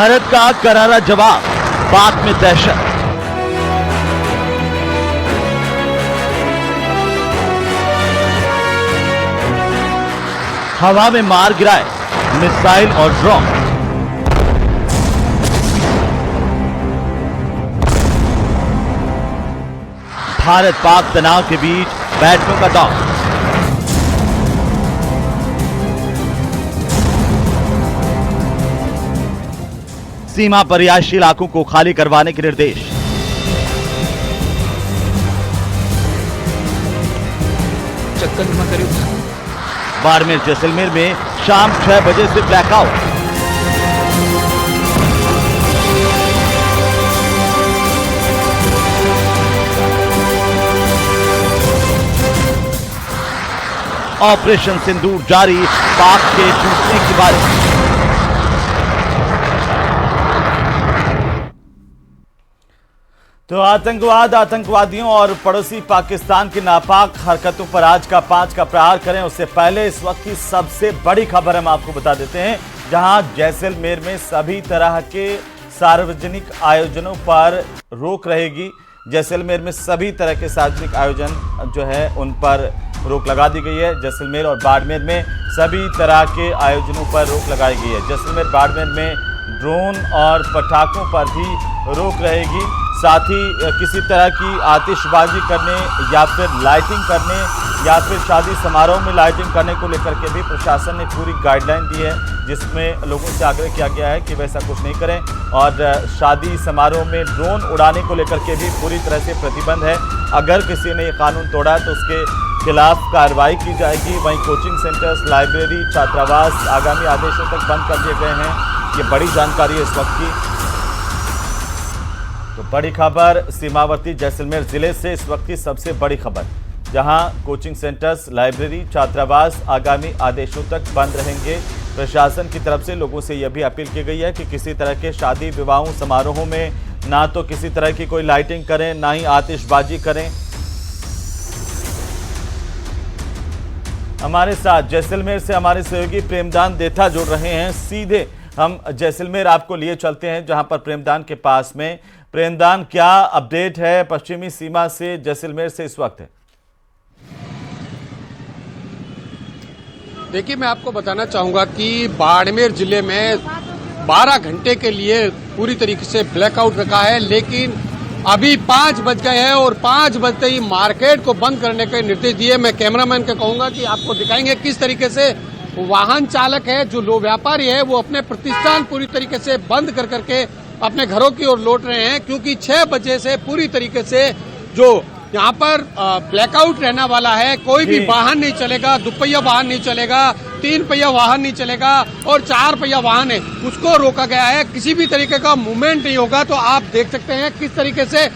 भारत का करारा जवाब, पाक में दहशत। हवा में मार गिराए मिसाइल और ड्रोन। भारत पाक तनाव के बीच बैठकों का दौर। सीमा पर रिहायशी इलाकों को खाली करवाने के निर्देश। बाड़मेर जैसलमेर में शाम 6 बजे से ब्लैकआउट। ऑपरेशन सिंदूर जारी, पाक के टूटने की बारिश। तो आतंकवाद, आतंकवादियों और पड़ोसी पाकिस्तान की नापाक हरकतों पर आज का 5 का प्रहार करें उससे पहले इस वक्त की सबसे बड़ी खबर हम आपको बता देते हैं, जहां जैसलमेर में सभी तरह के सार्वजनिक आयोजनों पर रोक रहेगी। जैसलमेर में सभी तरह के सार्वजनिक आयोजन जो है उन पर रोक लगा दी गई है। जैसलमेर और बाड़मेर में सभी तरह के आयोजनों पर रोक लगाई गई है। जैसलमेर बाड़मेर में ड्रोन और पटाखों पर भी रोक रहेगी। साथ ही किसी तरह की आतिशबाजी करने या फिर लाइटिंग करने या फिर शादी समारोह में लाइटिंग करने को लेकर के भी प्रशासन ने पूरी गाइडलाइन दी है, जिसमें लोगों से आग्रह किया गया है कि वैसा कुछ नहीं करें। और शादी समारोह में ड्रोन उड़ाने को लेकर के भी पूरी तरह से प्रतिबंध है। अगर किसी ने ये कानून तोड़ा तो उसके खिलाफ कार्रवाई की जाएगी। वहीं कोचिंग सेंटर्स, लाइब्रेरी, छात्रावास आगामी आदेशों तक बंद कर दिए गए हैं। ये बड़ी जानकारी है इस वक्त की। तो बड़ी खबर सीमावर्ती जैसलमेर जिले से इस वक्त की सबसे बड़ी खबर, जहां कोचिंग सेंटर्स, लाइब्रेरी, छात्रावास आगामी आदेशों तक बंद रहेंगे। प्रशासन की तरफ से लोगों से यह भी अपील की गई है कि किसी तरह के शादी विवाहों समारोहों में ना तो किसी तरह की कोई लाइटिंग करें, ना ही आतिशबाजी करें। हमारे साथ जैसलमेर से हमारे सहयोगी प्रेमदान देथा जुड़ रहे हैं। सीधे हम जैसलमेर आपको लिए चलते हैं, जहां पर प्रेमदान के पास में। प्रेमदान, क्या अपडेट है पश्चिमी सीमा से जैसलमेर से इस वक्त? देखिए, मैं आपको बताना चाहूंगा कि बाड़मेर जिले में 12 घंटे के लिए पूरी तरीके से ब्लैकआउट रखा है, लेकिन अभी 5 बज गए हैं और 5 बजते ही मार्केट को बंद करने के निर्देश दिए। मैं कैमरामैन को कहूंगा कि आपको दिखाएंगे किस तरीके से वाहन चालक है, जो लोग व्यापारी है, वो अपने प्रतिष्ठान पूरी तरीके से बंद कर करके अपने घरों की ओर लौट रहे हैं, क्योंकि 6 बजे से पूरी तरीके से जो यहाँ पर ब्लैकआउट रहने वाला है। कोई भी वाहन नहीं चलेगा, 2 पहिया वाहन नहीं चलेगा, 3 पहिया वाहन नहीं चलेगा और 4 पहिया वाहन है उसको रोका गया है। किसी भी तरीके का मूवमेंट नहीं होगा। तो आप देख सकते हैं किस तरीके से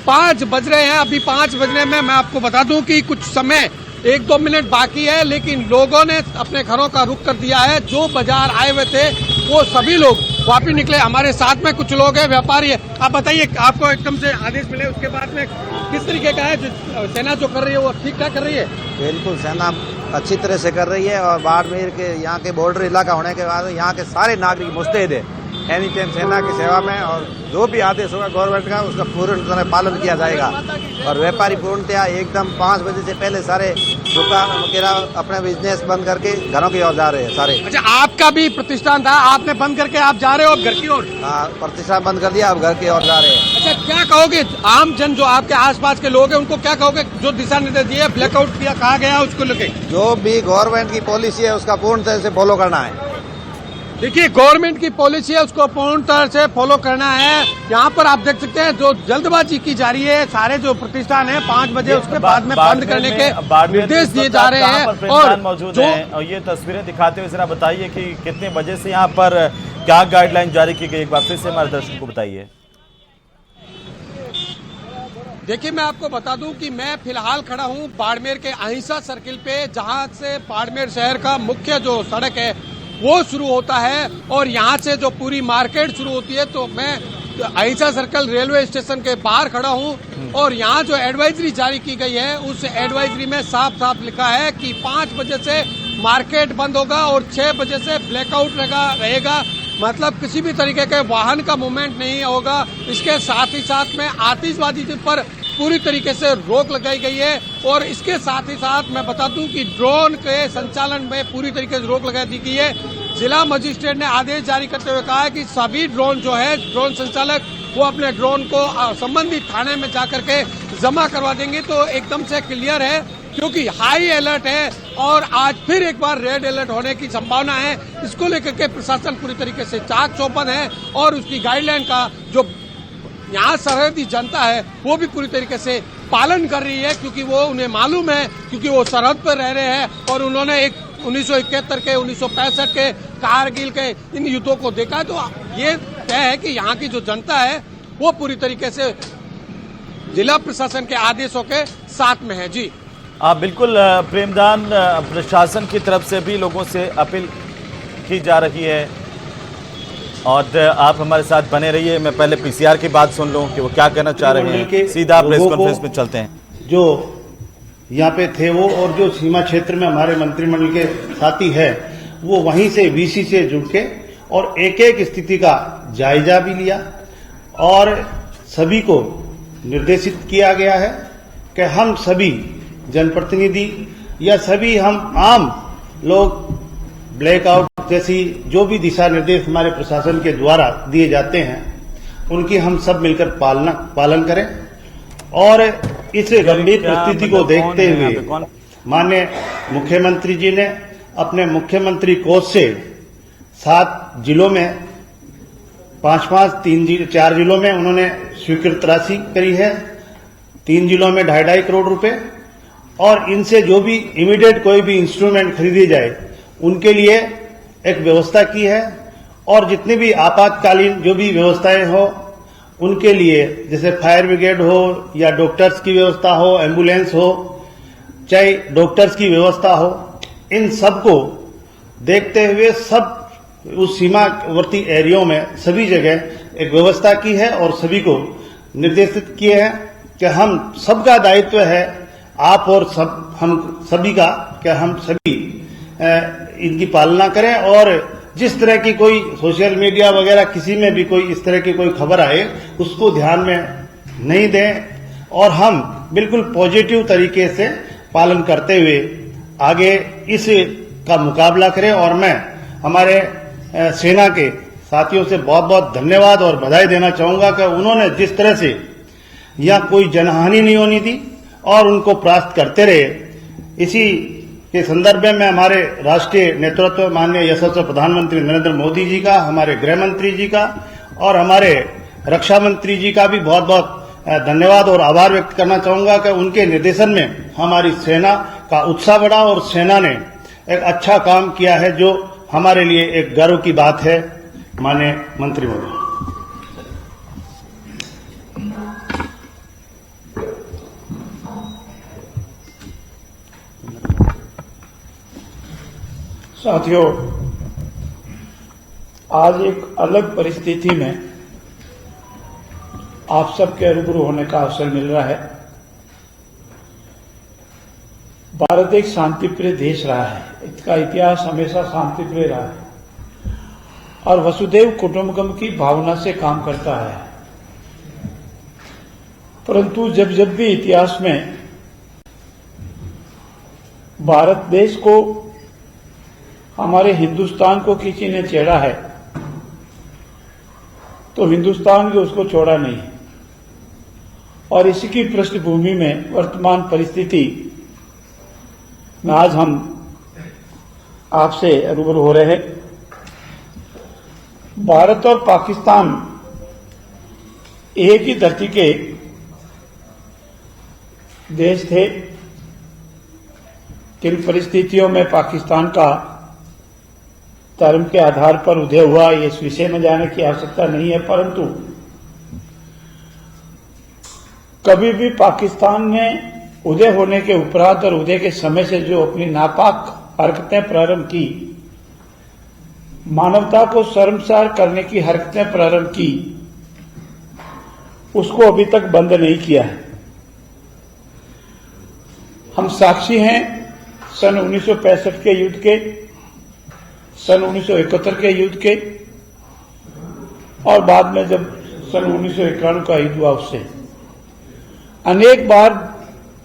5 बज रहे हैं। अभी 5 बजने में मैं आपको बता दूं कि कुछ समय 1-2 मिनट बाकी है, लेकिन लोगों ने अपने घरों का रुख कर दिया है। जो बाजार आए हुए थे वो सभी लोग वापिस निकले। हमारे साथ में कुछ लोग हैं, व्यापारी है। आप बताइए, आपको एकदम से आदेश मिले उसके बाद में किस तरीके का है? जो सेना जो कर रही है वो ठीक ठाक कर रही है? बिल्कुल, सेना अच्छी तरह से कर रही है। और बाड़मेर के यहाँ के बॉर्डर इलाका होने के बाद यहाँ के सारे नागरिक मुस्तैद है एनी टाइम सेना की सेवा में। और जो भी आदेश होगा गवर्नमेंट का, उसका पूर्ण तरह पालन किया जाएगा। और व्यापारी पूर्णतया एकदम 5 बजे से पहले सारे दुकान वगैरह अपना बिजनेस बंद करके घरों की ओर जा रहे हैं सारे। अच्छा, आपका भी प्रतिष्ठान था, आपने बंद करके आप जा रहे हो अब घर की ओर? हाँ, प्रतिष्ठान बंद कर दिया, अब घर की ओर जा रहे हैं। अच्छा, क्या कहोगे आम जन जो आपके आसपास के लोग हैं उनको क्या कहोगे? जो दिशा निर्देश दिए, ब्लैकआउट किया कहा गया उसको लेके जो भी गवर्नमेंट की पॉलिसी है उसका पूर्ण तरह से फॉलो करना है। देखिए, गवर्नमेंट की पॉलिसी है उसको पूर्ण तरह से फॉलो करना है। यहाँ पर आप देख सकते हैं जो जल्दबाजी की जा रही है। सारे जो प्रतिष्ठान है 5 बजे उसके बाद में बंद करने के निर्देश दिए जा रहे हैं। और मौजूद हैं और ये तस्वीरें दिखाते हुए जरा बताइए कि कितने बजे से यहाँ पर क्या गाइडलाइन जारी की गई, एक बार फिर से हमारे दर्शकों को बताइए। देखिए, मैं आपको बता दूं कि मैं फिलहाल खड़ा हूं बाड़मेर के अहिंसा सर्किल पे, जहां से बाड़मेर शहर का मुख्य जो सड़क है वो शुरू होता है और यहाँ से जो पूरी मार्केट शुरू होती है। तो मैं अहिंसा सर्कल रेलवे स्टेशन के बाहर खड़ा हूँ और यहाँ जो एडवाइजरी जारी की गई है उस एडवाइजरी में साफ साफ लिखा है कि 5 बजे से मार्केट बंद होगा और 6 बजे से ब्लैकआउट रहेगा। मतलब किसी भी तरीके के वाहन का मूवमेंट नहीं होगा। इसके साथ ही साथ में आतिशबाजी पर पूरी तरीके से रोक लगाई गई है और इसके साथ ही साथ मैं बता दूं कि ड्रोन के संचालन में पूरी तरीके से रोक लगा दी गई है। जिला मजिस्ट्रेट ने आदेश जारी करते हुए कहा है कि सभी ड्रोन जो है ड्रोन संचालक वो अपने ड्रोन को संबंधित थाने में जाकर के जमा करवा देंगे। तो एकदम से क्लियर है क्योंकि हाई अलर्ट है और आज फिर एक बार रेड अलर्ट होने की संभावना है। इसको लेकर के प्रशासन पूरी तरीके से चाक चौबंद है और उसकी गाइडलाइन का जो यहाँ सरहदी जनता है वो भी पूरी तरीके से पालन कर रही है क्योंकि वो उन्हें मालूम है, क्योंकि वो सरहद पर रह रहे हैं और उन्होंने एक 1971 के 1965 के कारगिल के इन युद्धों को देखा है। तो ये तय है कि यहाँ की जो जनता है वो पूरी तरीके से जिला प्रशासन के आदेशों के साथ में है। जी बिल्कुल प्रेमदान, प्रशासन की तरफ से भी लोगों से अपील की जा रही है और आप हमारे साथ बने रहिए। मैं पहले पीसीआर की बात सुन लूं कि वो क्या कहना चाह रहे हैं, सीधा प्रेस कॉन्फ्रेंस में चलते हैं। जो यहाँ पे थे वो और जो सीमा क्षेत्र में हमारे मंत्रिमंडल के साथी है वो वहीं से वीसी से जुड़ के और एक एक स्थिति का जायजा भी लिया और सभी को निर्देशित किया गया है कि हम सभी जनप्रतिनिधि या सभी हम आम लोग ब्लैकआउट जैसी जो भी दिशा निर्देश हमारे प्रशासन के द्वारा दिए जाते हैं उनकी हम सब मिलकर पालन करें और इस गंभीर परिस्थिति को देखते हुए माननीय मुख्यमंत्री जी ने अपने मुख्यमंत्री कोष से 7 जिलों में 4 जिलों में उन्होंने स्वीकृत राशि करी है, 3 जिलों में 2.5 करोड़ रुपए और इनसे जो भी इमीडिएट कोई भी इंस्ट्रूमेंट खरीदी जाए उनके लिए एक व्यवस्था की है और जितनी भी आपातकालीन जो भी व्यवस्थाएं हो उनके लिए जैसे फायर ब्रिगेड हो या डॉक्टर्स की व्यवस्था हो, एम्बुलेंस हो, चाहे डॉक्टर्स की व्यवस्था हो, इन सब को देखते हुए सब उस सीमावर्ती एरियो में सभी जगह एक व्यवस्था की है और सभी को निर्देशित किए हैं कि हम सबका दायित्व है, आप और हम सभी का, कि हम सभी इनकी पालना करें और जिस तरह की कोई सोशल मीडिया वगैरह किसी में भी कोई इस तरह की कोई खबर आए उसको ध्यान में नहीं दें और हम बिल्कुल पॉजिटिव तरीके से पालन करते हुए आगे इस का मुकाबला करें। और मैं हमारे सेना के साथियों से बहुत बहुत धन्यवाद और बधाई देना चाहूंगा कि उन्होंने जिस तरह से यहाँ कोई जनहानि नहीं होनी थी और उनको परास्त करते रहे। इसी के संदर्भ में मैं हमारे राष्ट्रीय नेतृत्व माननीय यशस्वी प्रधानमंत्री नरेंद्र मोदी जी का, हमारे गृह मंत्री जी का और हमारे रक्षा मंत्री जी का भी बहुत बहुत धन्यवाद और आभार व्यक्त करना चाहूंगा कि उनके निर्देशन में हमारी सेना का उत्साह बढ़ा और सेना ने एक अच्छा काम किया है जो हमारे लिए एक गर्व की बात है। माननीय मंत्री महोदय, साथियों, आज एक अलग परिस्थिति में आप सबके रूबरू होने का अवसर मिल रहा है। भारत एक शांतिप्रिय देश रहा है, इसका इतिहास हमेशा शांतिप्रिय रहा है और वसुधैव कुटुंबकम की भावना से काम करता है। परंतु जब भी इतिहास में भारत देश को, हमारे हिंदुस्तान को किसी ने छेड़ा है तो हिंदुस्तान भी उसको छोड़ा नहीं है। और इसी की पृष्ठभूमि में वर्तमान परिस्थिति में आज हम आपसे रूबरू हो रहे हैं। भारत और पाकिस्तान एक ही धरती के देश थे। किन परिस्थितियों में पाकिस्तान का धर्म के आधार पर उदय हुआ, इस विषय में जाने की आवश्यकता नहीं है, परंतु कभी भी पाकिस्तान ने उदय होने के उपरांत और उदय के समय से जो अपनी नापाक हरकतें प्रारंभ की, मानवता को शर्मसार करने की हरकतें प्रारंभ की, उसको अभी तक बंद नहीं किया है। हम साक्षी हैं सन 1965 के युद्ध के, सन 1971 के युद्ध के, और बाद में जब सन 1991 का युद्ध हुआ उससे अनेक बार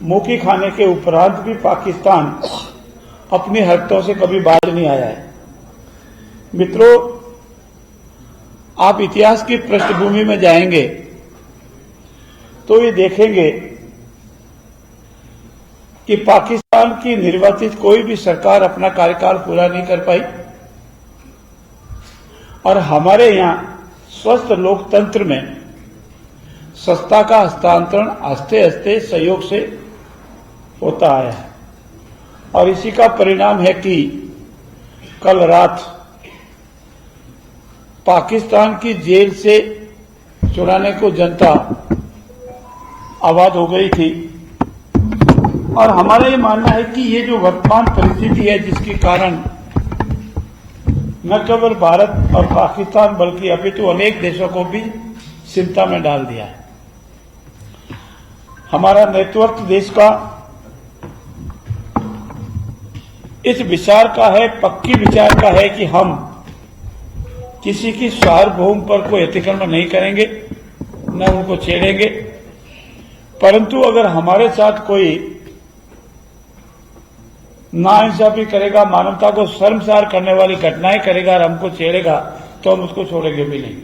मौके खाने के उपरांत भी पाकिस्तान अपनी हरकतों से कभी बाज नहीं आया है। मित्रों, आप इतिहास की पृष्ठभूमि में जाएंगे तो ये देखेंगे कि पाकिस्तान की निर्वाचित कोई भी सरकार अपना कार्यकाल पूरा नहीं कर पाई और हमारे यहां स्वस्थ लोकतंत्र में सत्ता का हस्तांतरण आस्ते आस्ते सहयोग से होता आया है और इसी का परिणाम है कि कल रात पाकिस्तान की जेल से छुड़ाने को जनता आबाद हो गई थी और हमारा ये मानना है कि ये जो वर्तमान परिस्थिति है जिसके कारण न केवल भारत और पाकिस्तान बल्कि अपितु अनेक देशों को भी चिंता में डाल दिया है। हमारा नेतृत्व देश का इस विचार का है, पक्की विचार का है कि हम किसी की सार्वभौम पर कोई अतिक्रमण नहीं करेंगे, न उनको छेड़ेंगे, परंतु अगर हमारे साथ कोई नाइंसाफी करेगा, मानवता को शर्मसार करने वाली घटनाएं करेगा और हमको छेड़ेगा तो हम उसको छोड़ेंगे भी नहीं।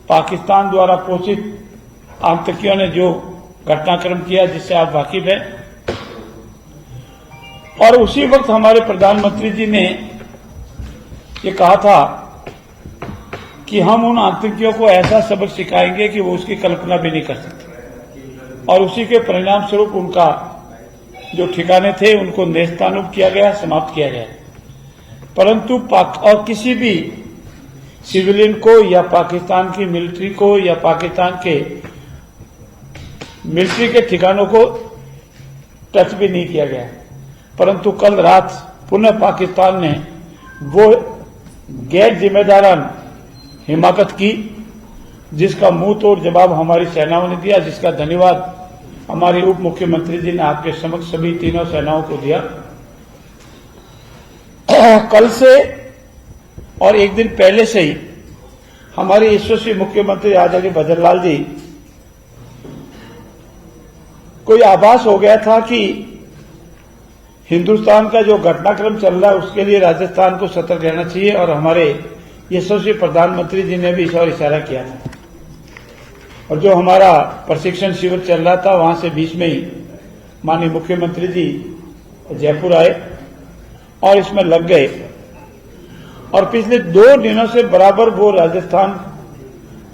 पाकिस्तान द्वारा पोषित आतंकियों ने जो घटनाक्रम किया जिससे आप वाकिफ हैं, और उसी वक्त हमारे प्रधानमंत्री जी ने ये कहा था कि हम उन आतंकियों को ऐसा सबक सिखाएंगे कि वो उसकी कल्पना भी नहीं कर सकते और उसी के परिणाम स्वरूप उनका जो ठिकाने थे उनको नेस्तनाबूद किया गया, समाप्त किया गया। परंतु और किसी भी सिविलियन को या पाकिस्तान की मिलिट्री को या पाकिस्तान के मिलिट्री के ठिकानों को टच भी नहीं किया गया। परंतु कल रात पुनः पाकिस्तान ने वो गैर जिम्मेदारान हिमाकत की जिसका मुंह तोड़ जवाब हमारी सेनाओं ने दिया, जिसका धन्यवाद हमारे उप मुख्यमंत्री जी ने आपके समक्ष सभी तीनों सेनाओं को दिया। कल से और एक दिन पहले से ही हमारे यशस्वी मुख्यमंत्री आचार्य भजनलाल जी को यह आभास हो गया था कि हिंदुस्तान का जो घटनाक्रम चल रहा है उसके लिए राजस्थान को सतर्क रहना चाहिए और हमारे यशस्वी प्रधानमंत्री जी ने भी इस ओर इशारा किया था। और जो हमारा प्रशिक्षण शिविर चल रहा था वहां से बीच में ही माननीय मुख्यमंत्री जी जयपुर आए और इसमें लग गए और पिछले 2 दिनों से बराबर वो राजस्थान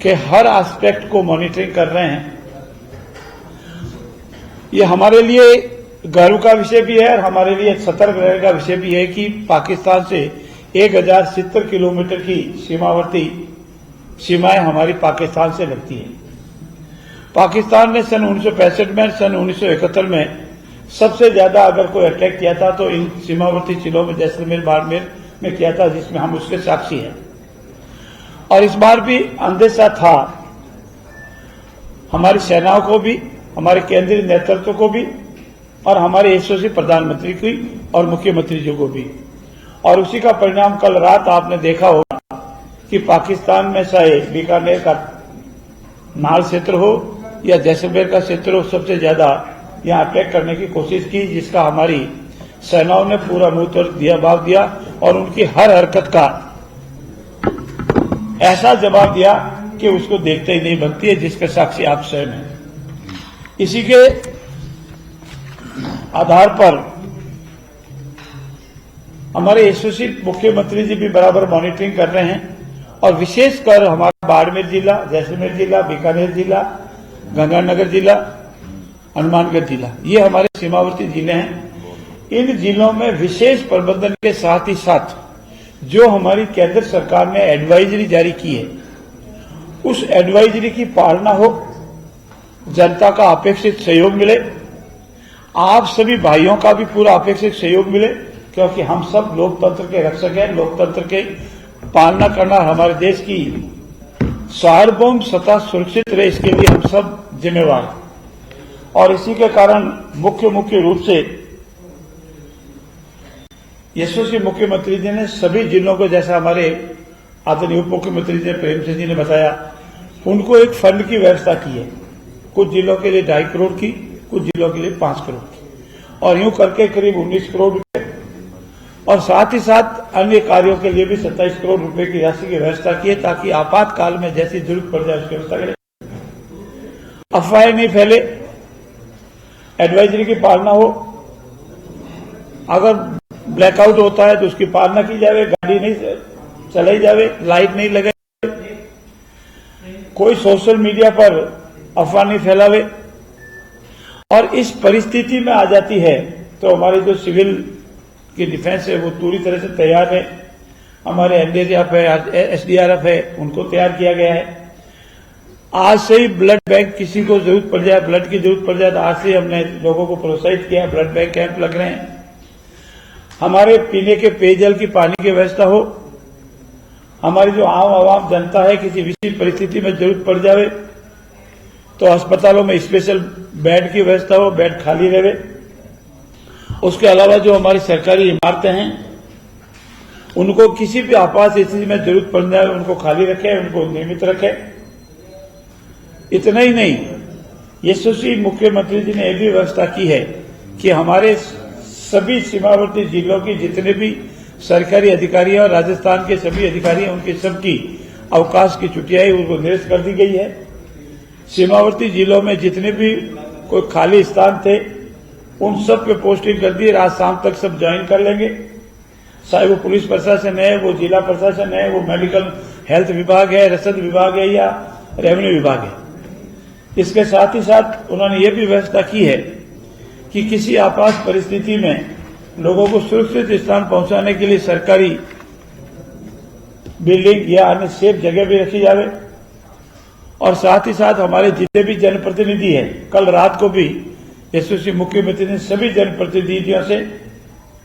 के हर एस्पेक्ट को मॉनिटरिंग कर रहे हैं। ये हमारे लिए गर्व का विषय भी है और हमारे लिए सतर्क रहने का विषय भी है कि पाकिस्तान से 1070 किलोमीटर की सीमावर्ती सीमाएं हमारी पाकिस्तान से लगती हैं। पाकिस्तान ने सन 1965 में, सन 1971 में सबसे ज्यादा अगर कोई अटैक किया था तो इन सीमावर्ती जिलों में जैसलमेर, बाड़मेर में किया था, जिसमें हम उसके साक्षी हैं। और इस बार भी अंदेशा था हमारी सेनाओं को भी, हमारे केंद्रीय नेतृत्व को भी और हमारे यशस्वी प्रधानमंत्री की और मुख्यमंत्री जी को भी। और उसी का परिणाम कल रात आपने देखा होगा कि पाकिस्तान में चाहे बीकानेर का नाल क्षेत्र हो या जैसलमेर का क्षेत्र हो, सबसे ज्यादा यहां अटैक करने की कोशिश की, जिसका हमारी सेनाओं ने पूरा मुंह तोड़ जवाब दिया और उनकी हर हरकत का ऐसा जवाब दिया कि उसको देखते ही नहीं बनती है, जिसके साक्षी आप स्वयं हैं। इसी के आधार पर हमारे यशस्वी मुख्यमंत्री जी भी बराबर मॉनिटरिंग कर रहे हैं और विशेषकर हमारा बाड़मेर जिला, जैसलमेर जिला, बीकानेर जिला, गंगानगर जिला, हनुमानगढ़ जिला, ये हमारे सीमावर्ती जिले हैं। इन जिलों में विशेष प्रबंधन के साथ ही साथ जो हमारी केंद्र सरकार ने एडवाइजरी जारी की है, उस एडवाइजरी की पालना हो, जनता का अपेक्षित सहयोग मिले, आप सभी भाइयों का भी पूरा अपेक्षित सहयोग मिले, क्योंकि हम सब लोकतंत्र के रक्षक हैं। लोकतंत्र के पालना करना हमारे देश की सार्वभौम सत्ता सुरक्षित रहे, इसके लिए हम सब जिम्मेवार हैं। और इसी के कारण मुख्य रूप से यशस्वी मुख्यमंत्री जी ने सभी जिलों को, जैसा हमारे आदरणीय उप मुख्यमंत्री जी प्रेम सिंह जी ने बताया, उनको एक फंड की व्यवस्था की है। कुछ जिलों के लिए 2.5 करोड़ की, कुछ जिलों के लिए 5 करोड़ की, और यूं करके करीब 19 करोड़ रुपए, और साथ ही साथ अन्य कार्यों के लिए भी 27 करोड़ रुपए की राशि की व्यवस्था की है, ताकि आपातकाल में जैसी जरूरत पड़ जाए उसकी व्यवस्था करें। अफवाहें नहीं फैले, एडवाइजरी की पालना हो, अगर ब्लैकआउट होता है तो उसकी पालना की जाए, गाड़ी नहीं चलाई जाए, लाइट नहीं लगे, कोई सोशल मीडिया पर अफवाह नहीं फैलावे, और इस परिस्थिति में आ जाती है तो हमारी जो सिविल की डिफेंस है वो पूरी तरह से तैयार है। हमारे एनडीआरएफ है, एसडीआरएफ है, उनको तैयार किया गया है। आज से ही ब्लड बैंक, किसी को जरूरत पड़ जाए, ब्लड की जरूरत पड़ जाए तो आज से हमने लोगों को प्रोत्साहित किया, ब्लड बैंक कैंप लग रहे हैं। हमारे पीने के पेयजल की पानी की व्यवस्था हो, हमारी जो आम जनता है किसी विशेष परिस्थिति में जरूरत पड़ जाए तो अस्पतालों में स्पेशल बेड की व्यवस्था हो, बेड खाली रहे। उसके अलावा जो हमारी सरकारी इमारतें हैं उनको किसी भी आपात स्थिति में जरूरत पड़ जाए उनको खाली रखें, उनको नियमित रखें। इतना ही नहीं, यशस्वी मुख्यमंत्री जी ने यह भी व्यवस्था की है कि हमारे सभी सीमावर्ती जिलों की जितने भी सरकारी अधिकारी हैं और राजस्थान के सभी अधिकारी हैं, उनकी सबकी अवकाश की छुट्टियां उनको निरस्त कर दी गई है। सीमावर्ती जिलों में जितने भी कोई खाली स्थान थे उन सब पे पोस्टिंग कर दी, रात शाम तक सब ज्वाइन कर लेंगे। चाहे वो पुलिस प्रशासन है, वो जिला प्रशासन है, वो मेडिकल हेल्थ विभाग है, रसद विभाग है या रेवेन्यू विभाग है। इसके साथ ही साथ उन्होंने ये भी व्यवस्था की है कि किसी आपात परिस्थिति में लोगों को सुरक्षित स्थान पहुंचाने के लिए सरकारी बिल्डिंग या अन्य सेफ जगह भी रखी जाए। और साथ ही साथ हमारे जितने भी जनप्रतिनिधि हैं, कल रात को भी यशस्वी मुख्यमंत्री ने सभी जनप्रतिनिधियों से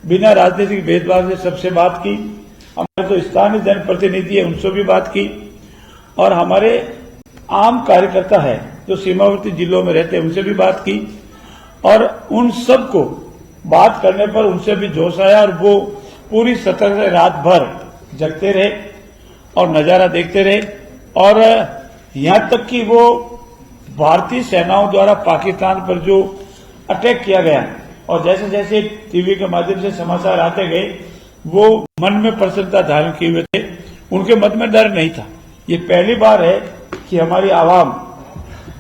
बिना राजनीतिक भेदभाव से सबसे बात की। हमारे जो स्थानीय जनप्रतिनिधि है उनसे भी बात की, और हमारे आम कार्यकर्ता है जो सीमावर्ती जिलों में रहते हैं उनसे भी बात की, और उन सबको बात करने पर उनसे भी जोश आया और वो पूरी सतर्क से रात भर जगते रहे और नजारा देखते रहे। और यहां तक कि वो भारतीय सेनाओं द्वारा पाकिस्तान पर जो अटैक किया गया और जैसे जैसे टीवी के माध्यम से समाचार आते गए वो मन में प्रसन्नता धारण किए हुए थे, उनके मन में डर नहीं था। ये पहली बार है कि हमारी आवाम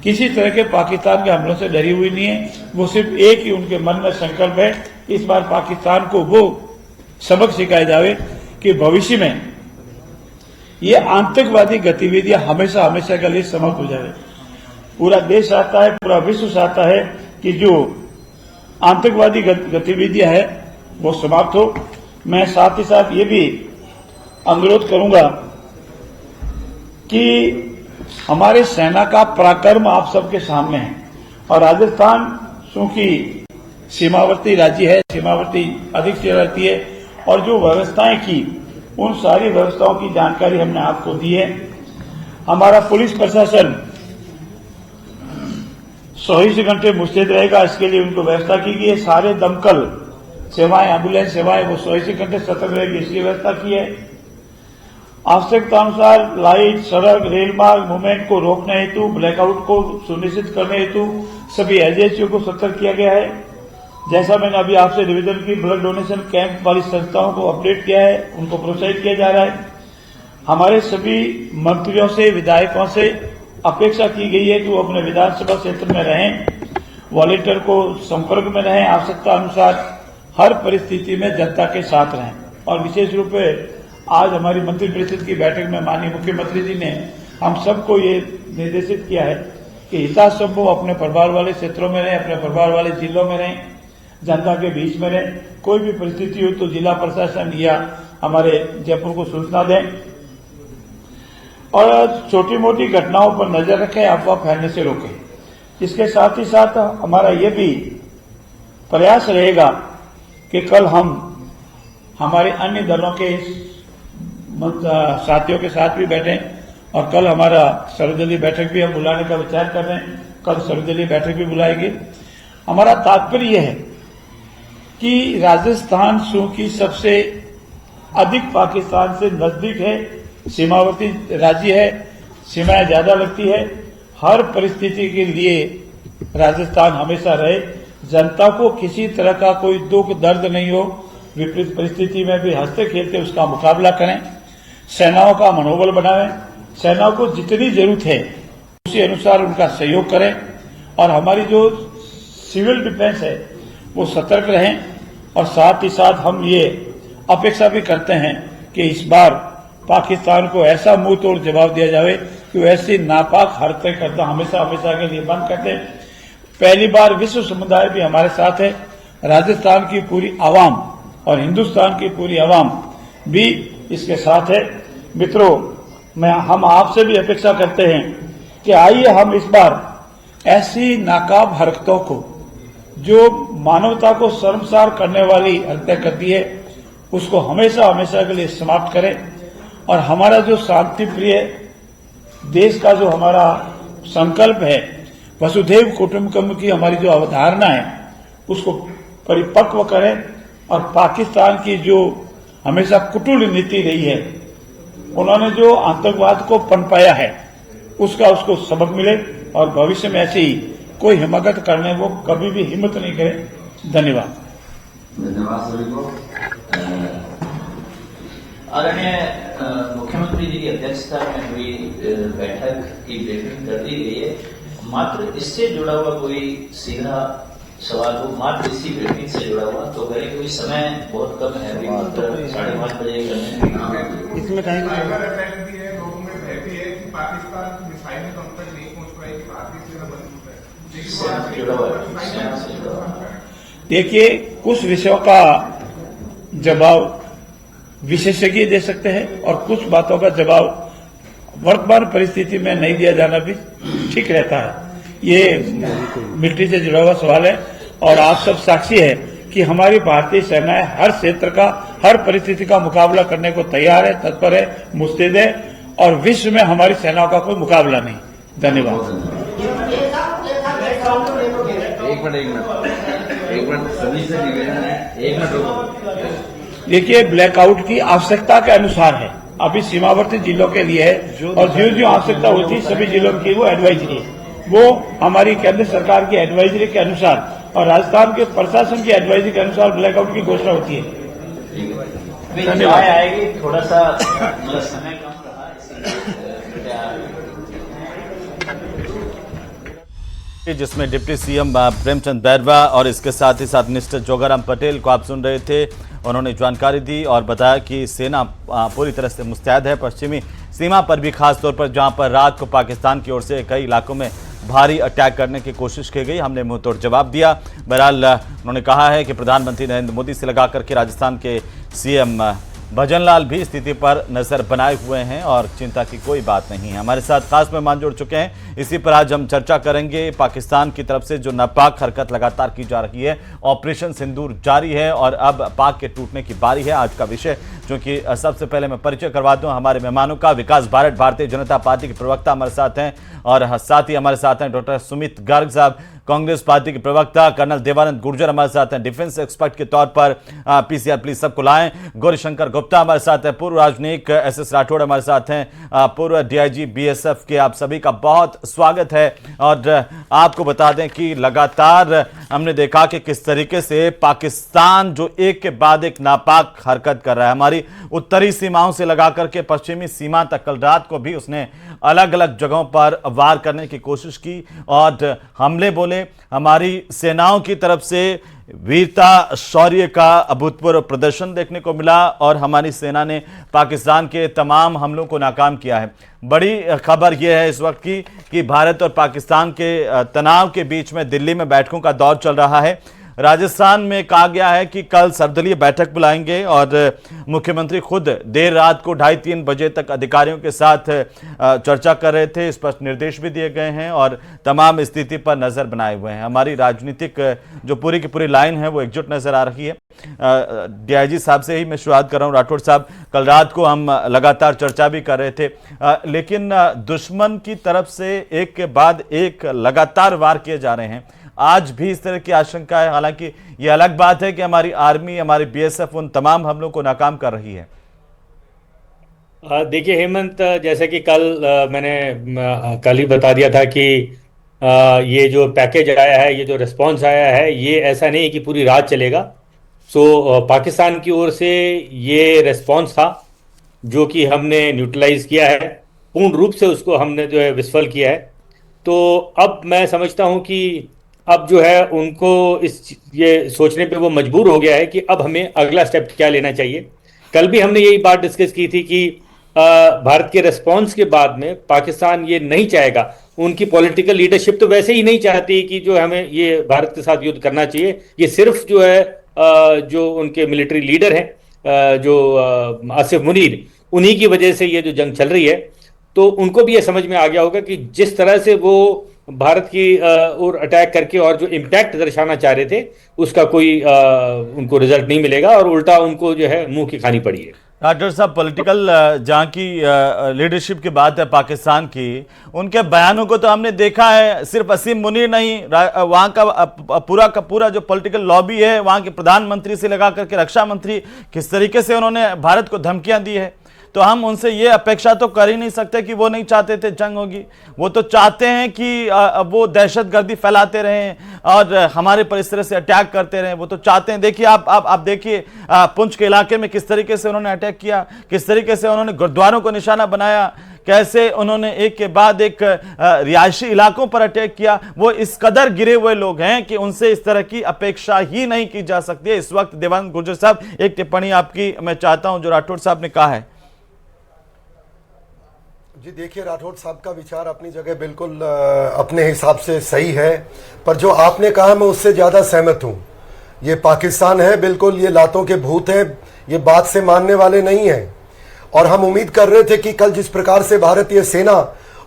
किसी तरह के पाकिस्तान के हमलों से डरी हुई नहीं है। वो सिर्फ एक ही उनके मन में संकल्प है, इस बार पाकिस्तान को वो सबक सिखाया जाए कि भविष्य में ये आतंकवादी गतिविधियां हमेशा हमेशा के लिए समाप्त हो जाए। पूरा देश चाहता है, पूरा विश्व चाहता है कि जो आतंकवादी गतिविधियां है वो समाप्त हो। मैं साथ ही साथ ये भी अनुरोध करूंगा कि हमारे सेना का पराक्रम आप सबके सामने है, और राजस्थान चूंकि सीमावर्ती राज्य है, सीमावर्ती अधिक से रहती है, और जो व्यवस्थाएं की उन सारी व्यवस्थाओं की जानकारी हमने आपको दी है। हमारा पुलिस प्रशासन 24 घंटे मुस्तैद रहेगा, इसके लिए उनको व्यवस्था की गई है। सारे दमकल सेवाएं, एम्बुलेंस सेवाएं वो 24 घंटे सतर्क रहेगी, इसकी व्यवस्था की है। आवश्यकता अनुसार लाइट, सड़क, रेल मार्ग मूवमेंट को रोकने हेतु, ब्लैकआउट को सुनिश्चित करने हेतु सभी एजेंसियों को सतर्क किया गया है। जैसा मैंने अभी आपसे निवेदन की, ब्लड डोनेशन कैंप वाली संस्थाओं को अपडेट किया है, उनको प्रोत्साहित किया जा रहा है। हमारे सभी मंत्रियों से, विधायकों से अपेक्षा की गई है कि वो अपने विधानसभा क्षेत्र में रहें, वॉलेंटियर को संपर्क में रहें, आवश्यकता अनुसार हर परिस्थिति में जनता के साथ रहें। और विशेष रूप से आज हमारी मंत्रिपरिषद की बैठक में माननीय मुख्यमंत्री जी ने हम सबको ये निर्देशित किया है कि यथासंभव अपने परिवार वाले क्षेत्रों में रहें, अपने परिवार वाले जिलों में रहें, जनता के बीच में रहें। कोई भी परिस्थिति हो तो जिला प्रशासन या हमारे जयपुर को सूचना दें, और छोटी मोटी घटनाओं पर नजर रखें, अफवाह फैलने से रोकें। इसके साथ ही साथ हमारा ये भी प्रयास रहेगा कि कल हम हमारे अन्य दलों के साथियों के साथ भी बैठें, और कल हमारा सर्वदलीय बैठक भी हम बुलाने का विचार कर रहे हैं। कल सर्वदलीय बैठक भी बुलाएंगे। हमारा तात्पर्य यह है कि राजस्थान चूंकि सबसे अधिक पाकिस्तान से नजदीक है, सीमावर्ती राज्य है, सीमाएं ज्यादा लगती है, हर परिस्थिति के लिए राजस्थान हमेशा रहे, जनता को किसी तरह का कोई दुख दर्द नहीं हो, विपरीत परिस्थिति में भी हंसते खेलते उसका मुकाबला करें, सेनाओं का मनोबल बढ़ावें, सेनाओं को जितनी जरूरत है उसी अनुसार उनका सहयोग करें और हमारी जो सिविल डिफेंस है वो सतर्क रहें। और साथ ही साथ हम ये अपेक्षा भी करते हैं कि इस बार पाकिस्तान को ऐसा मुंह तोड़ जवाब दिया जाए कि वो ऐसी नापाक हरकतें करता हमेशा हमेशा के लिए बंद कर दे। पहली बार विश्व समुदाय भी हमारे साथ है, राजस्थान की पूरी आवाम और हिंदुस्तान की पूरी आवाम भी इसके साथ है। मित्रों, हम आपसे भी अपेक्षा करते हैं कि आइए हम इस बार ऐसी नाकाब हरकतों को, जो मानवता को शर्मसार करने वाली हरकतें करती है, उसको हमेशा हमेशा के लिए समाप्त करें और हमारा जो शांति प्रिय देश का जो हमारा संकल्प है, वसुधैव कुटुंबकम की हमारी जो अवधारणा है, उसको परिपक्व करें और पाकिस्तान की जो हमेशा कुटिल नीति रही है, उन्होंने जो आतंकवाद को पनपाया है, उसको सबक मिले और भविष्य में ऐसी कोई हिम्मत करने वो कभी भी हिम्मत नहीं करे। धन्यवाद। धन्यवाद सभी को। आदरणीय मुख्यमंत्री जी की अध्यक्षता में हुई बैठक की ब्रीफिंग कर दी गई है। मात्र इससे जुड़ा हुआ कोई सीधा सवाल हो, मात्र इसी ब्रीफिंग से जुड़ा हुआ तो करें, क्योंकि समय बहुत कम है, अभी मात्र 5:30 बजे करने इसमें टाइम लोगों में भय भी है कि पाकिस्तान मिसाइल तो हम तक नहीं पहुंच पाएगी, भारतीय सेना देखिए, कुछ विषयों का जवाब विशेषज्ञ दे सकते हैं और कुछ बातों का जवाब वर्तमान परिस्थिति में नहीं दिया जाना भी ठीक रहता है। ये मिलिट्री से जुड़ा हुआ सवाल है और आप सब साक्षी है कि हमारी भारतीय सेनाएं हर क्षेत्र का, हर परिस्थिति का मुकाबला करने को तैयार है, तत्पर है, मुस्तैद है और विश्व में हमारी सेनाओं का कोई मुकाबला नहीं। धन्यवाद। एक मिनट सभी से निवेदन है, एक मिनट। देखिए, ब्लैकआउट की आवश्यकता के अनुसार है, अभी सीमावर्ती जिलों के लिए है और जो आवश्यकता होती है सभी जिलों की वो एडवाइजरी है, वो हमारी केंद्र सरकार की एडवाइजरी के अनुसार और राजस्थान के प्रशासन की एडवाइजरी के अनुसार ब्लैकआउट की घोषणा होती है। धन्यवाद। आएगी, थोड़ा सा समय कम रहा, जिसमें डिप्टी सीएम प्रेमचंद बैरवा और इसके साथ ही साथ मिनिस्टर जोगाराम पटेल को आप सुन रहे थे। उन्होंने जानकारी दी और बताया कि सेना पूरी तरह से मुस्तैद है, पश्चिमी सीमा पर भी, खास तौर पर जहां पर रात को पाकिस्तान की ओर से कई इलाकों में भारी अटैक करने की कोशिश की गई, हमने मुंहतोड़ जवाब दिया। बहरहाल उन्होंने कहा है कि प्रधानमंत्री नरेंद्र मोदी से लगा करके राजस्थान के सीएम भजनलाल भी स्थिति पर नजर बनाए हुए हैं और चिंता की कोई बात नहीं है। हमारे साथ खास मेहमान जुड़ चुके हैं, इसी पर आज हम चर्चा करेंगे। पाकिस्तान की तरफ से जो नापाक हरकत लगातार की जा रही है, ऑपरेशन सिंदूर जारी है और अब पाक के टूटने की बारी है। आज का विषय, क्योंकि सबसे पहले मैं परिचय करवा दूं हमारे मेहमानों का। विकास भारत भारतीय जनता पार्टी के प्रवक्ता हमारे साथ हैं और साथ ही हमारे साथ हैं डॉक्टर सुमित गर्ग साहब, कांग्रेस पार्टी के प्रवक्ता। कर्नल देवानंद गुर्जर हमारे साथ हैं, डिफेंस एक्सपर्ट के तौर पर पीसीआर प्लीज सबको लाएं। गौरीशंकर गुप्ता हमारे साथ हैं, पूर्व राजनयिक। एसएस राठौड़ हमारे साथ हैं, पूर्व डीआईजी बीएसएफ के। आप सभी का बहुत स्वागत है। और आपको बता दें कि लगातार हमने देखा कि किस तरीके से पाकिस्तान जो एक के बाद एक नापाक हरकत कर रहा है, हमारी उत्तरी सीमाओं से लगा करके पश्चिमी सीमा तक। कल रात को भी उसने अलग अलग जगहों पर वार करने की कोशिश की और हमले बोले। हमारी सेनाओं की तरफ से वीरता, शौर्य का अभूतपूर्व प्रदर्शन देखने को मिला और हमारी सेना ने पाकिस्तान के तमाम हमलों को नाकाम किया है। बड़ी खबर यह है इस वक्त की कि भारत और पाकिस्तान के तनाव के बीच में दिल्ली में बैठकों का दौर चल रहा है। राजस्थान में कहा गया है कि कल सर्वदलीय बैठक बुलाएंगे और मुख्यमंत्री खुद देर रात को 2:30-3 बजे तक अधिकारियों के साथ चर्चा कर रहे थे। स्पष्ट निर्देश भी दिए गए हैं और तमाम स्थिति पर नजर बनाए हुए हैं। हमारी राजनीतिक जो पूरी की पूरी लाइन है वो एकजुट नजर आ रही है। डीआईजी साहब से ही मैं शुरुआत कर रहा हूं। राठौड़ साहब, कल रात को हम लगातार चर्चा भी कर रहे थे, लेकिन दुश्मन की तरफ से एक के बाद एक लगातार वार किए जा रहे हैं। आज भी इस तरह की आशंका है? हालांकि ये अलग बात है कि हमारी आर्मी, हमारी बीएसएफ उन तमाम हमलों को नाकाम कर रही है। देखिए हेमंत, जैसे कि मैंने कल ही बता दिया था कि ये जो पैकेज आया है, ये जो रिस्पांस आया है, ये ऐसा नहीं है कि पूरी रात चलेगा। पाकिस्तान की ओर से ये रिस्पांस था जो कि हमने न्यूट्रलाइज किया है, पूर्ण रूप से उसको हमने जो है विस्फल किया है। तो अब मैं समझता हूं कि अब जो है उनको ये सोचने पे वो मजबूर हो गया है कि अब हमें अगला स्टेप क्या लेना चाहिए। कल भी हमने यही बात डिस्कस की थी कि भारत के रिस्पांस के बाद में पाकिस्तान ये नहीं चाहेगा, उनकी पॉलिटिकल लीडरशिप तो वैसे ही नहीं चाहती कि जो हमें ये भारत के साथ युद्ध करना चाहिए। ये सिर्फ जो है जो उनके मिलिट्री लीडर हैं जो आसिफ मुनीर, उन्हीं की वजह से ये जो जंग चल रही है। तो उनको भी ये समझ में आ गया होगा कि जिस तरह से वो भारत की ओर अटैक करके और जो इम्पैक्ट दर्शाना चाह रहे थे, उसका कोई उनको रिजल्ट नहीं मिलेगा और उल्टा उनको जो है मुंह की खानी पड़ी है। डॉक्टर साहब, पॉलिटिकल जहाँ की लीडरशिप की बात है पाकिस्तान की, उनके बयानों को तो हमने देखा है। सिर्फ असीम मुनीर नहीं, वहाँ का पूरा जो पॉलिटिकल लॉबी है, वहाँ के प्रधानमंत्री से लगा करके रक्षा मंत्री, किस तरीके से उन्होंने भारत को धमकियां दी है। तो हम उनसे ये अपेक्षा तो कर ही नहीं सकते कि वो नहीं चाहते थे जंग होगी। वो तो चाहते हैं कि वो दहशतगर्दी फैलाते रहें और हमारे पर इस तरह से अटैक करते रहें। वो तो चाहते हैं। देखिए आप देखिए पुंछ के इलाके में किस तरीके से उन्होंने अटैक किया, किस तरीके से उन्होंने गुरुद्वारों को निशाना बनाया, कैसे उन्होंने एक के बाद एक रिहायशी इलाकों पर अटैक किया। वो इस कदर गिरे हुए लोग हैं कि उनसे इस तरह की अपेक्षा ही नहीं की जा सकती है। इस वक्त देवानंद गुर्जर साहब, एक टिप्पणी आपकी मैं चाहता हूं जो राठौड़ साहब ने कहा है। जी देखिए, राठौड़ साहब का विचार अपनी जगह बिल्कुल अपने हिसाब से सही है, पर जो आपने कहा मैं उससे ज्यादा सहमत हूं। ये पाकिस्तान है, बिल्कुल ये लातों के भूत है, ये बात से मानने वाले नहीं है। और हम उम्मीद कर रहे थे कि कल जिस प्रकार से भारतीय सेना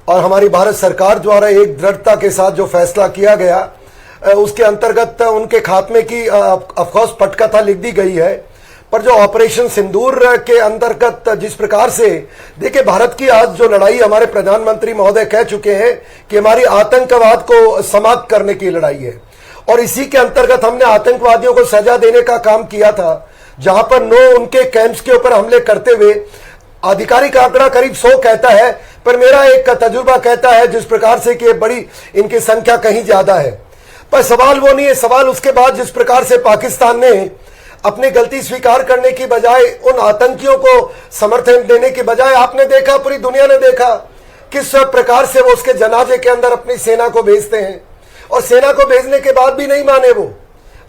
और हमारी भारत सरकार द्वारा एक दृढ़ता के साथ जो फैसला किया गया, उसके अंतर्गत उनके खात्मे की अफकोर्स पटकथा लिख दी गई है। पर जो ऑपरेशन सिंदूर के अंतर्गत जिस प्रकार से देखिए, भारत की आज जो लड़ाई हमारे प्रधानमंत्री महोदय कह चुके हैं कि हमारी आतंकवाद को समाप्त करने की लड़ाई है, और इसी के अंतर्गत हमने आतंकवादियों को सजा देने का काम किया था। जहां पर 9 उनके कैंप्स के ऊपर हमले करते हुए, आधिकारिक आंकड़ा करीब 100 कहता है, पर मेरा एक तजुर्बा कहता है जिस प्रकार से कि बड़ी इनकी संख्या कहीं ज्यादा है। पर सवाल वो नहीं है, सवाल उसके बाद जिस प्रकार से पाकिस्तान ने अपनी गलती स्वीकार करने की बजाय उन आतंकियों को समर्थन देने की बजाय, आपने देखा, पूरी दुनिया ने देखा किस प्रकार से वो उसके जनाजे के अंदर अपनी सेना को भेजते हैं, और सेना को भेजने के बाद भी नहीं माने वो।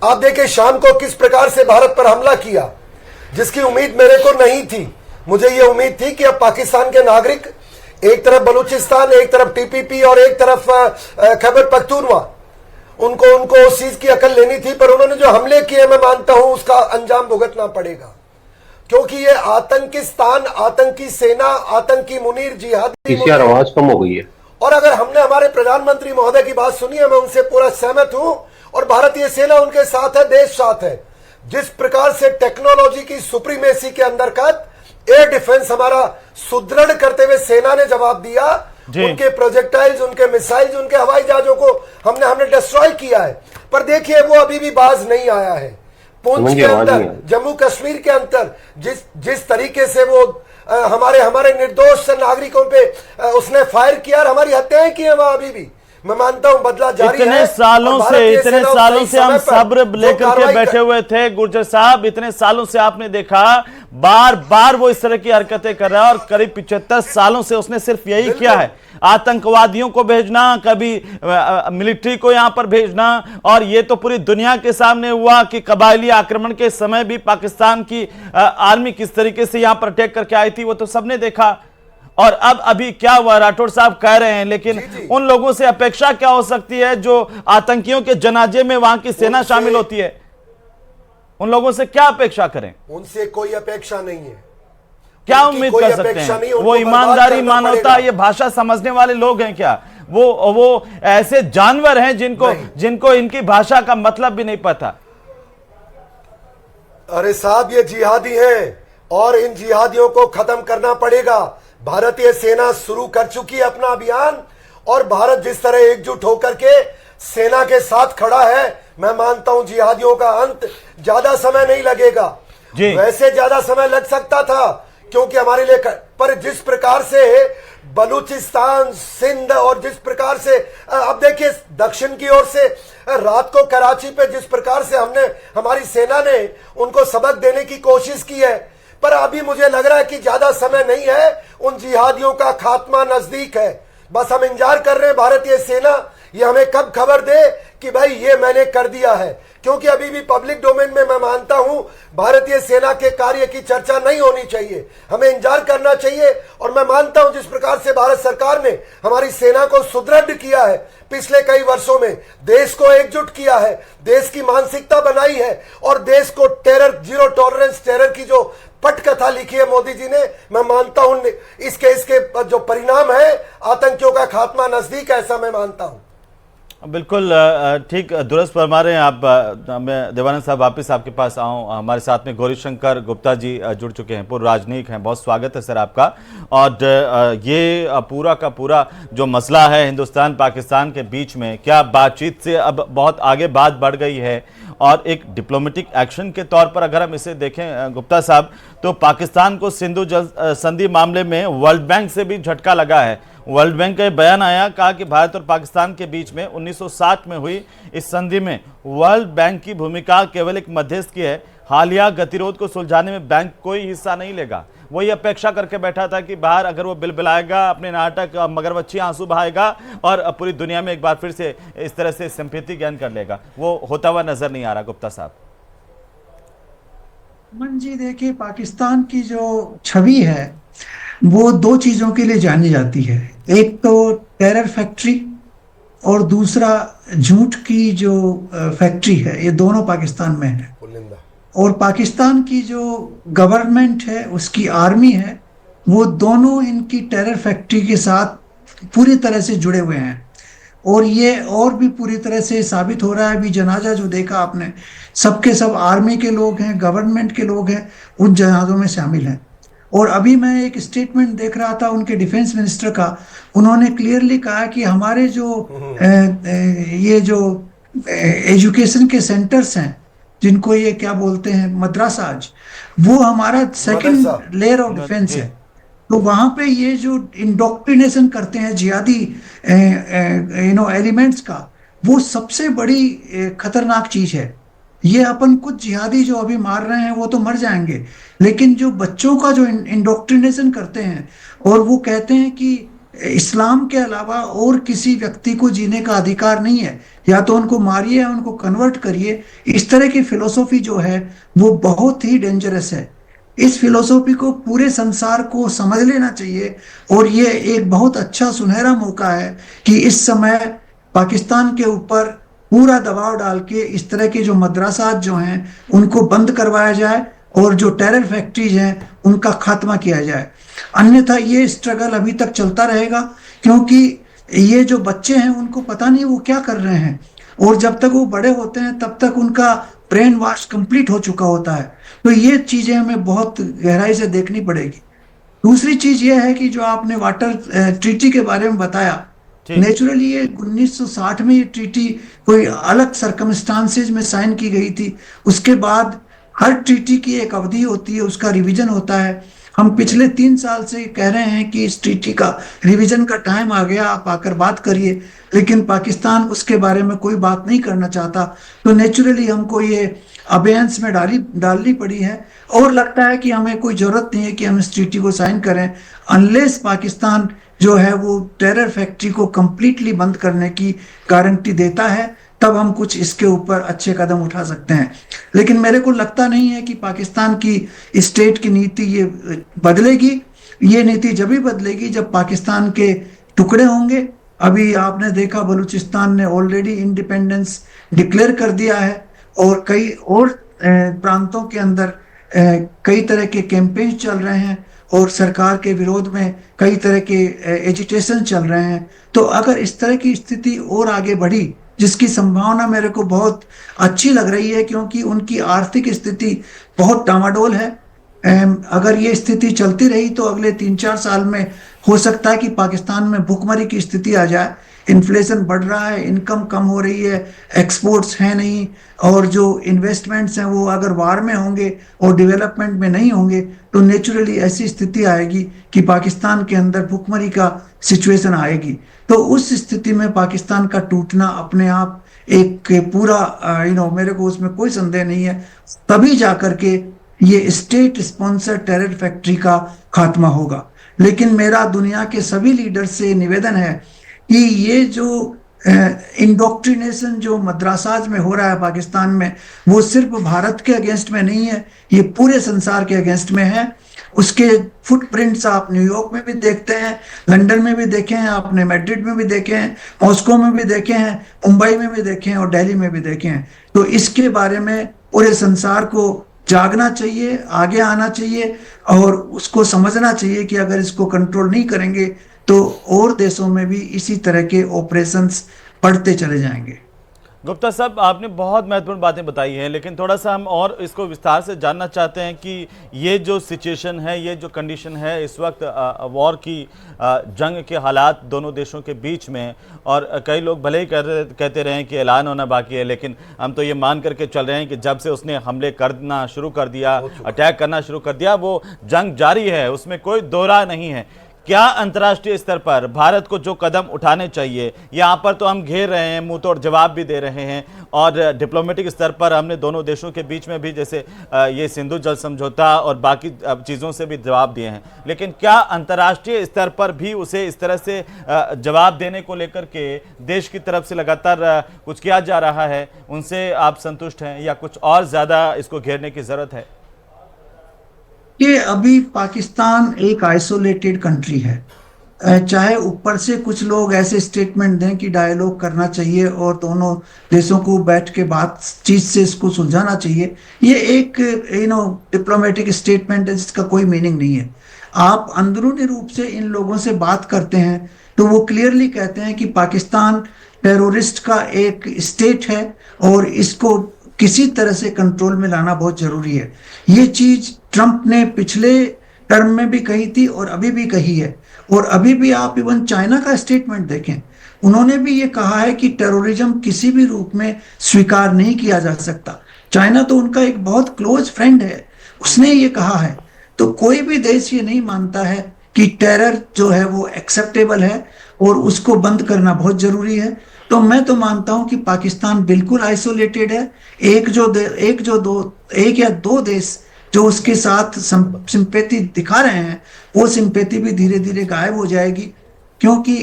आप देखें शाम को किस प्रकार से भारत पर हमला किया, जिसकी उम्मीद मेरे को नहीं थी। मुझे ये उम्मीद थी कि अब पाकिस्तान के नागरिक, एक तरफ बलूचिस्तान, एक तरफ टीपीपी और एक तरफ खैबर पख्तूनवा, उनको उस चीज की अकल लेनी थी। पर उन्होंने जो हमले किए, मैं मानता हूं उसका अंजाम भुगतना पड़ेगा, क्योंकि ये आतंकिस्तान, आतंकी सेना, आतंकी मुनीर, जिहादी, आवाज कम हो गई है। और अगर हमने हमारे प्रधानमंत्री महोदय की बात सुनी है, मैं उनसे पूरा सहमत हूं, और भारतीय सेना उनके साथ है, देश साथ है। जिस प्रकार से टेक्नोलॉजी की सुप्रीमेसी के अंतर्गत एयर डिफेंस हमारा सुदृढ़ करते हुए सेना ने जवाब दिया, उनके प्रोजेक्टाइल्स, उनके मिसाइल्स, उनके हवाई जहाजों को हमने डिस्ट्रॉय किया है। पर देखिए वो अभी भी बाज नहीं आया है। पुंछ के अंदर, जम्मू कश्मीर के अंदर जिस तरीके से वो हमारे निर्दोष नागरिकों पे उसने फायर किया और हमारी हत्याएं की है, वहां अभी भी मैं मानता हूं बदला जारी है। इतने सालों से हम सब्र लेकर के बैठे हुए थे गुर्जर साहब, इतने सालों से आपने देखा बार बार वो इस तरह की हरकतें कर रहा है, और करीब 75 सालों से उसने सिर्फ यही किया है, आतंकवादियों को भेजना, कभी मिलिट्री को यहां पर भेजना। और ये तो पूरी दुनिया के सामने हुआ कि कबायली आक्रमण के समय भी पाकिस्तान की आर्मी किस तरीके से यहां पर अटैक करके आई थी, वो तो सबने देखा। और अब अभी क्या हुआ, राठौड़ साहब कह रहे हैं, लेकिन उन लोगों से अपेक्षा क्या हो सकती है जो आतंकियों के जनाजे में वहां की सेना शामिल होती है? उन लोगों से क्या अपेक्षा करें? उनसे कोई अपेक्षा नहीं है। क्या उम्मीद कर सकते हैं? वो ईमानदारी, मानवता, ये भाषा समझने वाले लोग हैं क्या? वो ऐसे जानवर हैं जिनको इनकी भाषा का मतलब भी नहीं पता। अरे साहब, ये जिहादी हैं और इन जिहादियों को खत्म करना पड़ेगा। भारतीय सेना शुरू कर चुकी है अपना अभियान, और भारत जिस तरह एकजुट होकर के सेना के साथ खड़ा है, मैं मानता हूं जिहादियों का अंत ज्यादा समय नहीं लगेगा। वैसे ज्यादा समय लग सकता था क्योंकि हमारे लिए, पर जिस प्रकार से बलूचिस्तान, सिंध और जिस प्रकार से अब देखिए दक्षिण की ओर से रात को कराची पे जिस प्रकार से हमारी सेना ने उनको सबक देने की कोशिश की है, पर अभी मुझे लग रहा है कि ज्यादा समय नहीं है, उन जिहादियों का खात्मा नजदीक है। बस हम इंतजार कर रहे हैं भारतीय सेना ये हमें कब खबर दे कि भाई ये मैंने कर दिया है, क्योंकि अभी भी पब्लिक डोमेन में मैं मानता हूं भारतीय सेना के कार्य की चर्चा नहीं होनी चाहिए, हमें इंतजार करना चाहिए। और मैं मानता हूं जिस प्रकार से भारत सरकार ने हमारी सेना को सुदृढ़ किया है, पिछले कई वर्षों में देश को एकजुट किया है, देश की मानसिकता बनाई है और देश को टेरर, जीरो टॉलरेंस टेरर की जो पटकथा लिखी है मोदी जी ने, मैं मानता हूं इसके जो परिणाम है आतंकियों का खात्मा नजदीक है, ऐसा मैं मानता हूं। बिल्कुल ठीक दुरुस्त फरमा रहे हैं आप। मैं देवानंद साहब वापस आपके पास आऊँ। हमारे साथ में गौरीशंकर गुप्ता जी जुड़ चुके हैं, पूर्व राजनयिक हैं। बहुत स्वागत है सर आपका। और ये पूरा का पूरा जो मसला है हिंदुस्तान पाकिस्तान के बीच में, क्या बातचीत से अब बहुत आगे बात बढ़ गई है? और एक डिप्लोमेटिक एक्शन के तौर पर अगर हम इसे देखें गुप्ता साहब, तो पाकिस्तान को सिंधु जल संधि मामले में वर्ल्ड बैंक से भी झटका लगा है। वर्ल्ड बैंक का बयान आया, कहा कि भारत और पाकिस्तान के बीच में 1960 में हुई इस संधि में वर्ल्ड बैंक की भूमिका केवल एक मध्यस्थ की है। हालिया गतिरोध को सुलझाने में बैंक कोई हिस्सा नहीं लेगा। वो ये अपेक्षा करके बैठा था कि बाहर अगर वो बिलबिलाएगा, अपने नाटक मगरमच्छी आंसू बहाएगा और पूरी दुनिया में एक बार फिर से इस तरह से सिंपैथी गेन कर लेगा। वो होता हुआ नजर नहीं आ रहा। गुप्ता साहब। मन जी देखिए, पाकिस्तान की जो छवि है वो दो चीजों के लिए जानी जाती है, एक तो टेरर फैक्ट्री और दूसरा झूठ की जो फैक्ट्री है। ये दोनों पाकिस्तान में है और पाकिस्तान की जो गवर्नमेंट है, उसकी आर्मी है, वो दोनों इनकी टेरर फैक्ट्री के साथ पूरी तरह से जुड़े हुए हैं। और ये और भी पूरी तरह से साबित हो रहा है। अभी जनाजा जो देखा आपने, सबके सब आर्मी के लोग हैं, गवर्नमेंट के लोग हैं, उन जनाजों में शामिल हैं। और अभी मैं एक स्टेटमेंट देख रहा था उनके डिफेंस मिनिस्टर का, उन्होंने क्लियरली कहा कि हमारे जो ये जो एजुकेशन के सेंटर्स हैं, जिनको ये क्या बोलते हैं मद्रासाज, वो हमारा सेकंड लेयर ऑफ डिफेंस है। तो वहां पे ये जो इंडोक्ट्रिनेशन करते हैं जिहादी एलिमेंट्स का, वो सबसे बड़ी खतरनाक चीज है। ये अपन कुछ जिहादी जो अभी मार रहे हैं वो तो मर जाएंगे, लेकिन जो बच्चों का जो इंडोक्ट्रिनेशन करते हैं और वो कहते हैं कि इस्लाम के अलावा और किसी व्यक्ति को जीने का अधिकार नहीं है, या तो उनको मारिए या उनको कन्वर्ट करिए, इस तरह की फिलोसॉफी जो है वो बहुत ही डेंजरस है। इस फिलोसॉफी को पूरे संसार को समझ लेना चाहिए। और ये एक बहुत अच्छा सुनहरा मौका है कि इस समय पाकिस्तान के ऊपर पूरा दबाव डाल के इस तरह के जो मदरसात जो हैं उनको बंद करवाया जाए और जो टेरर फैक्ट्रीज हैं उनका खात्मा किया जाए। अन्यथा ये स्ट्रगल अभी तक चलता रहेगा, क्योंकि ये जो बच्चे हैं उनको पता नहीं वो क्या कर रहे हैं, और जब तक वो बड़े होते हैं तब तक उनका ब्रेन वॉश कंप्लीट हो चुका होता है। तो ये चीजें हमें बहुत गहराई से देखनी पड़ेगी। दूसरी चीज ये है कि जो आपने वाटर ट्रीटी के बारे में बताया, नेचुरली ये 1960 में ये ट्रीटी कोई अलग सर्कमस्टांसेज में साइन की गई थी। उसके बाद हर ट्रीटी की एक अवधि होती है, उसका रिवीजन होता है। हम पिछले 3 साल से कह रहे हैं कि इस ट्रीटी का रिवीजन का टाइम आ गया, आप आकर बात करिए, लेकिन पाकिस्तान उसके बारे में कोई बात नहीं करना चाहता। तो नेचुरली हमको ये अबेयंस में डालनी पड़ी है, और लगता है कि हमें कोई जरूरत नहीं है कि हम इस ट्रीटी को साइन करें अनलेस पाकिस्तान जो है वो टेरर फैक्ट्री को कंप्लीटली बंद करने की गारंटी देता है, तब हम कुछ इसके ऊपर अच्छे कदम उठा सकते हैं। लेकिन मेरे को लगता नहीं है कि पाकिस्तान की स्टेट की नीति ये बदलेगी। ये नीति जब भी बदलेगी जब पाकिस्तान के टुकड़े होंगे। अभी आपने देखा बलूचिस्तान ने ऑलरेडी इंडिपेंडेंस डिक्लेयर कर दिया है, और कई और प्रांतों के अंदर कई तरह के कैंपेन चल रहे हैं और सरकार के विरोध में कई तरह के एजिटेशन चल रहे हैं। तो अगर इस तरह की स्थिति और आगे बढ़ी, जिसकी संभावना मेरे को बहुत अच्छी लग रही है, क्योंकि उनकी आर्थिक स्थिति बहुत डामाडोल है। अगर ये स्थिति चलती रही तो अगले 3-4 साल में हो सकता है कि पाकिस्तान में भूखमरी की स्थिति आ जाए। इन्फ्लेशन बढ़ रहा है, इनकम कम हो रही है, एक्सपोर्ट्स हैं नहीं, और जो इन्वेस्टमेंट्स हैं वो अगर वार में होंगे और डेवलपमेंट में नहीं होंगे तो नेचुरली ऐसी स्थिति आएगी कि पाकिस्तान के अंदर भुखमरी का सिचुएशन आएगी। तो उस स्थिति में पाकिस्तान का टूटना अपने आप एक पूरा मेरे को उसमें कोई संदेह नहीं है, तभी जाकर के ये स्टेट स्पॉन्सर टेरर फैक्ट्री का खात्मा होगा। लेकिन मेरा दुनिया के सभी लीडर से निवेदन है कि ये जो इंडोक्ट्रिनेशन जो मद्रासाज में हो रहा है पाकिस्तान में, वो सिर्फ भारत के अगेंस्ट में नहीं है, ये पूरे संसार के अगेंस्ट में है। उसके फुटप्रिंट्स आप न्यूयॉर्क में भी देखते हैं, लंदन में भी देखे हैं आपने, मैड्रिड में भी देखे हैं, मॉस्को में भी देखे हैं, मुंबई में भी देखे हैं और दिल्ली में भी देखे हैं। तो इसके बारे में पूरे संसार को जागना चाहिए, आगे आना चाहिए और उसको समझना चाहिए कि अगर इसको कंट्रोल नहीं करेंगे तो और देशों में भी इसी तरह के ऑपरेशंस बढ़ते चले जाएंगे। गुप्ता साहब, आपने बहुत महत्वपूर्ण बातें बताई हैं, लेकिन थोड़ा सा हम और इसको विस्तार से जानना चाहते हैं कि ये जो सिचुएशन है, ये जो कंडीशन है इस वक्त वॉर की, जंग के हालात दोनों देशों के बीच में, और कई लोग भले ही कहते रहे कि ऐलान होना बाकी है, लेकिन हम तो ये मान करके चल रहे हैं कि जब से उसने हमले करना शुरू कर दिया, अटैक करना शुरू कर दिया, वो जंग जारी है, उसमें कोई दो राय नहीं है। क्या अंतर्राष्ट्रीय स्तर पर भारत को जो कदम उठाने चाहिए, यहाँ पर तो हम घेर रहे हैं, मुंह तोड़ जवाब भी दे रहे हैं, और डिप्लोमेटिक स्तर पर हमने दोनों देशों के बीच में भी जैसे ये सिंधु जल समझौता और बाकी चीज़ों से भी जवाब दिए हैं, लेकिन क्या अंतर्राष्ट्रीय स्तर पर भी उसे इस तरह से जवाब देने को लेकर के देश की तरफ से लगातार कुछ किया जा रहा है? उनसे आप संतुष्ट हैं या कुछ और ज़्यादा इसको घेरने की ज़रूरत है? ये अभी पाकिस्तान एक आइसोलेटेड कंट्री है, चाहे ऊपर से कुछ लोग ऐसे स्टेटमेंट दें कि डायलॉग करना चाहिए और दोनों देशों को बैठ के बातचीत से इसको सुलझाना चाहिए, ये एक डिप्लोमेटिक स्टेटमेंट है जिसका कोई मीनिंग नहीं है। आप अंदरूनी रूप से इन लोगों से बात करते हैं तो वो क्लियरली कहते हैं कि पाकिस्तान टेररिस्ट का एक स्टेट है और इसको किसी तरह से कंट्रोल में लाना बहुत जरूरी है। ये चीज ट्रंप ने पिछले टर्म में भी कही थी और अभी भी कही है, और अभी भी आप इवन चाइना का स्टेटमेंट देखें, उन्होंने भी ये कहा है कि टेररिज्म किसी भी रूप में स्वीकार नहीं किया जा सकता। चाइना तो उनका एक बहुत क्लोज फ्रेंड है, उसने ये कहा है। तो कोई भी देश ये नहीं मानता है कि टेरर जो है वो एक्सेप्टेबल है और उसको बंद करना बहुत जरूरी है। तो मैं तो मानता हूं कि पाकिस्तान बिल्कुल आइसोलेटेड है। एक या दो देश जो उसके साथ सिंपैथी दिखा रहे हैं, वो सिंपैथी भी धीरे धीरे गायब हो जाएगी, क्योंकि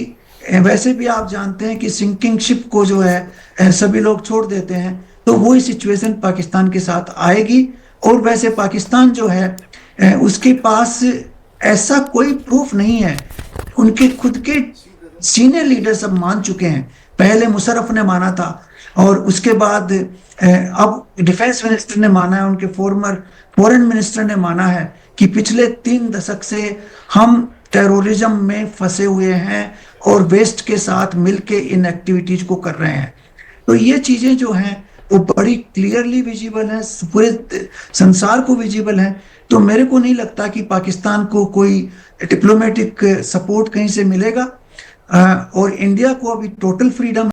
वैसे भी आप जानते हैं कि सिंकिंग शिप को जो है सभी लोग छोड़ देते हैं, तो वही सिचुएशन पाकिस्तान के साथ आएगी। और वैसे पाकिस्तान जो है उसके पास ऐसा कोई प्रूफ नहीं है, उनके खुद के सीनियर लीडर सब मान चुके हैं। पहले मुशर्रफ ने माना था और उसके बाद अब डिफेंस मिनिस्टर ने माना है, उनके फॉरेन मिनिस्टर ने माना है कि पिछले 3 दशक से हम टेररिज्म में फंसे हुए हैं और वेस्ट के साथ मिलके इन एक्टिविटीज को कर रहे हैं। तो ये चीजें जो हैं वो बड़ी क्लियरली विजिबल है, पूरे संसार को विजिबल है। तो मेरे को नहीं लगता कि पाकिस्तान को कोई डिप्लोमेटिक सपोर्ट कहीं से मिलेगा, और इंडिया को अभी टोटल फ्रीडम